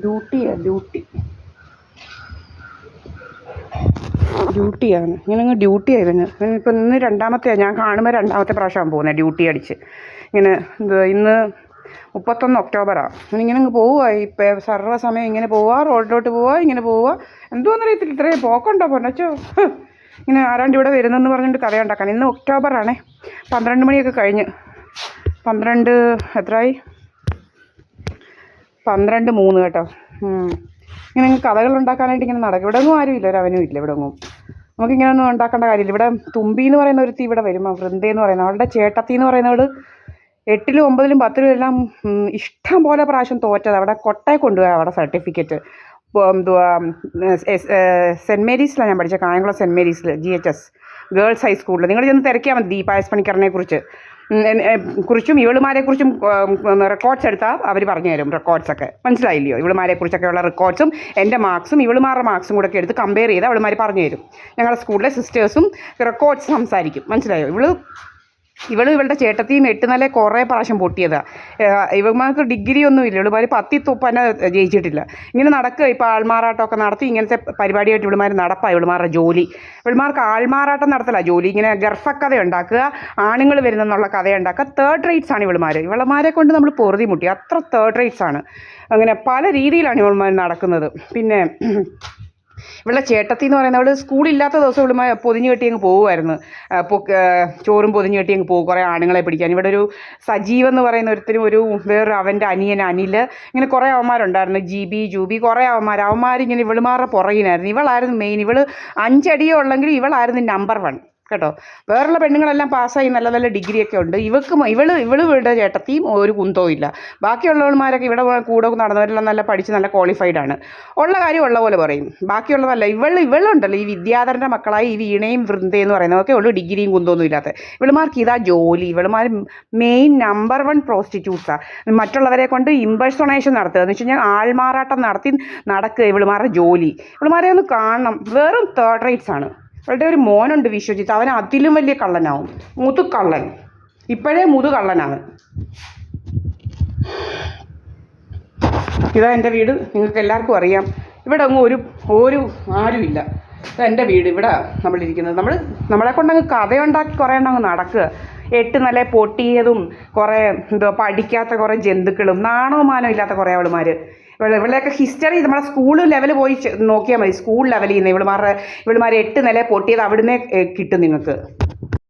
ഡ്യൂട്ടിയാണ് ഇങ്ങനെ ഡ്യൂട്ടി ആയിരുന്നു. ഇപ്പം ഇന്ന് രണ്ടാമത്തെയാണ് ഞാൻ കാണുമ്പോൾ രണ്ടാമത്തെ പ്രാവശ്യമാണ് പോകുന്നത് ഡ്യൂട്ടി അടിച്ച്. ഇങ്ങനെ ഇന്ന് 31 ഒക്ടോബറാണ്. ഇങ്ങനെ പോവുക. ഇപ്പം സർവ്വസമയം ഇങ്ങനെ പോവുക, റോഡിലോട്ട് പോവുക, ഇങ്ങനെ പോവുക. എന്തോന്നറിയത്തില്ല, ഇത്രയും പോക്കുണ്ടോ പൊന്നച്ചോ. ഇങ്ങനെ ആരാണ്ട് ഇവിടെ വരുന്നെന്ന് പറഞ്ഞിട്ട് കഥയുണ്ടാക്കാൻ. ഇന്ന് ഒക്ടോബറാണേ. 12 മണിയൊക്കെ കഴിഞ്ഞ്. 12 എത്രയായി? 12:03 കേട്ടോ. ഇങ്ങനെ കഥകളുണ്ടാക്കാനായിട്ട് ഇങ്ങനെ നടക്കും. ഇവിടെ ഒന്നും ആരും ഇല്ല, ഒരവനും ഇല്ല ഇവിടെ ഒന്നും. നമുക്കിങ്ങനെ ഒന്നും ഉണ്ടാക്കേണ്ട കാര്യമില്ല. ഇവിടെ തുമ്പി എന്ന് പറയുന്ന ഒരുത്തി ഇവിടെ വരും, വൃന്ദയെന്ന് പറയുന്നത്. അവളുടെ ചേട്ടത്തി എന്ന് പറയുന്നവൾ 8ലും 9ലും 10ലും എല്ലാം ഇഷ്ടം പോലെ പ്രാവശ്യം തോറ്റത്. അവിടെ കൊട്ടയെ കൊണ്ടുപോയി അവിടെ സർട്ടിഫിക്കറ്റ്. എന്തുവാ, സെൻറ്റ് മേരീസിലാണ് ഞാൻ പഠിച്ചത്, കായംകുളം സെൻറ്റ് മേരീസിൽ GHS ഗേൾസ് ഹൈസ്കൂളിൽ. നിങ്ങൾ ചെന്ന് തിരക്കിയാൽ മതി ദീപായസ് പണിക്കറിനെ കുറിച്ചും ഇവളുമാരെക്കുറിച്ചും റെക്കോർഡ്സ് എടുത്താൽ അവർ പറഞ്ഞു തരും. റെക്കോർഡ്സൊക്കെ മനസ്സിലായില്ലയോ? ഇവളുമാരെക്കുറിച്ചൊക്കെയുള്ള റെക്കോർഡ്സും എൻ്റെ മാർക്സും ഇവളുമാരുടെ മാർക്സും കൂടെ ഒക്കെ എടുത്ത് കമ്പയർ ചെയ്ത് അവളുമാർ പറഞ്ഞു തരും. ഞങ്ങളുടെ സ്കൂളിലെ സിസ്റ്റേഴ്സും റെക്കോർഡ്സ് സംസാരിക്കും. മനസ്സിലായോ? ഇവളുടെ ചേട്ടത്തിയും 8 നില കുറേ പ്രാവശ്യം പൊട്ടിയതാണ്. ഇവന്മാർക്ക് ഡിഗ്രി ഒന്നുമില്ല. ഇവളുമാർ 10 തുപ്പന്നെ ജയിച്ചിട്ടില്ല. ഇങ്ങനെ നടക്കുക. ഇപ്പോൾ ആൾമാറാട്ടമൊക്കെ നടത്തി ഇങ്ങനത്തെ പരിപാടിയായിട്ട് ഇവളുമാർ നടപ്പാണ്. ഇവളുമാരുടെ ജോലി. ഇവളുമാർക്ക് ആൾമാറാട്ടം നടത്തല ജോലി. ഇങ്ങനെ ഗർഭക്കഥ ഉണ്ടാക്കുക, ആണുങ്ങൾ വരുന്നെന്നുള്ള കഥയുണ്ടാക്കുക. തേർഡ് റേറ്റ്സ് ആണ് ഇവളുമാരെ കൊണ്ട് നമ്മൾ പൊറുതി മുട്ടി. അത്ര തേർഡ് റേറ്റ്സ് ആണ്. അങ്ങനെ പല രീതിയിലാണ് ഇവളുമാർ നടക്കുന്നത്. പിന്നെ ഇവളുടെ ചേട്ടത്തി എന്ന് പറയുന്നത്, അവൾ സ്കൂളില്ലാത്ത ദിവസം ഇവളുമാർ പൊതിഞ്ഞ് കെട്ടി അങ്ങ് പോകുമായിരുന്നു. ചോറും പൊതിഞ്ഞ് കെട്ടി അങ്ങ് പോകും കുറേ ആണുങ്ങളെ പിടിക്കാൻ. ഇവിടെ ഒരു സജീവ് എന്ന് പറയുന്ന ഒരുത്തരും വേറൊരു അവൻ്റെ അനിയൻ അനിൽ, ഇങ്ങനെ കുറേ അവന്മാരുണ്ടായിരുന്നു. ജൂബി കുറേ അവന്മാരിങ്ങനെ ഇവളുമാരുടെ പുറകിനായിരുന്നു. ഇവളായിരുന്നു മെയിൻ. 5 അടിയേ ഉള്ളെങ്കിൽ ഇവളായിരുന്നു നമ്പർ 1 കേട്ടോ. വേറുള്ള പെണ്ണുങ്ങളെല്ലാം പാസ്സായി നല്ല നല്ല ഡിഗ്രിയൊക്കെ ഉണ്ട്. ഇവളുടെ ചേട്ടത്തിയും ഒരു കുന്തവും ഇല്ല. ബാക്കിയുള്ളവന്മാരൊക്കെ ഇവിടെ കൂടെ നടന്നവരെല്ലാം നല്ല പഠിച്ച് നല്ല ക്വാളിഫൈഡ് ആണ്. ഉള്ള കാര്യം ഉള്ള പോലെ പറയും. ബാക്കിയുള്ളതല്ല. ഇവളുണ്ടല്ലോ ഈ വിദ്യാധരൻ്റെ മക്കളായി ഈ വീണയും വൃന്ദയെന്ന് പറയുന്നതൊക്കെ ഉള്ളു ഡിഗ്രിയും കുന്തമൊന്നും ഇല്ലാത്ത. ഇവളുമാർക്ക് ഇതാ ജോലി. ഇവളുമാർ മെയിൻ നമ്പർ 1 പ്രോസ്റ്റിറ്റ്യൂട്ട്സാണ്. മറ്റുള്ളവരെ കൊണ്ട് ഇമ്പഴ്സണേഷൻ നടത്തുക എന്ന് വെച്ച് കഴിഞ്ഞാൽ ആൾമാറാട്ടം നടക്കുക ഇവളുമാരുടെ ജോലി. ഇവളുമാരെ ഒന്ന് കാണണം. വെറും തേർഡ് റേറ്റ്സ് ആണ്. അവളുടെ ഒരു മോനുണ്ട് വിശ്വജിത്ത്. അവൻ അതിലും വലിയ കള്ളനാവും. മുതുകള്ളൻ. ഇപ്പോഴേ മുതുകള്ളനാണ്. ഇതാ എൻ്റെ വീട്. നിങ്ങൾക്ക് എല്ലാവർക്കും അറിയാം. ഇവിടെ അങ്ങ് ഒരു ആരുമില്ല. ഇതെൻ്റെ വീട്. ഇവിടെ നമ്മളിരിക്കുന്നത്. നമ്മളെ കൊണ്ടങ്ങ് കഥയുണ്ടാക്കി കുറേ അങ്ങ് നടക്കുക. 8 നില പൊട്ടിയതും കുറേ പഠിക്കാത്ത കുറേ ജന്തുക്കളും നാണോ മാനോ ഇല്ലാത്ത കുറേ അവളുമാർ. ഇവളുടെയൊക്കെ ഹിസ്റ്ററി നമ്മുടെ സ്കൂൾ ലെവൽ പോയി നോക്കിയാൽ മതി. സ്കൂൾ ലെവലിൽ നിന്ന് ഇവളുമാർ 8 നില പൊട്ടിയത് അവിടുന്ന് കിട്ടും നിങ്ങൾക്ക്.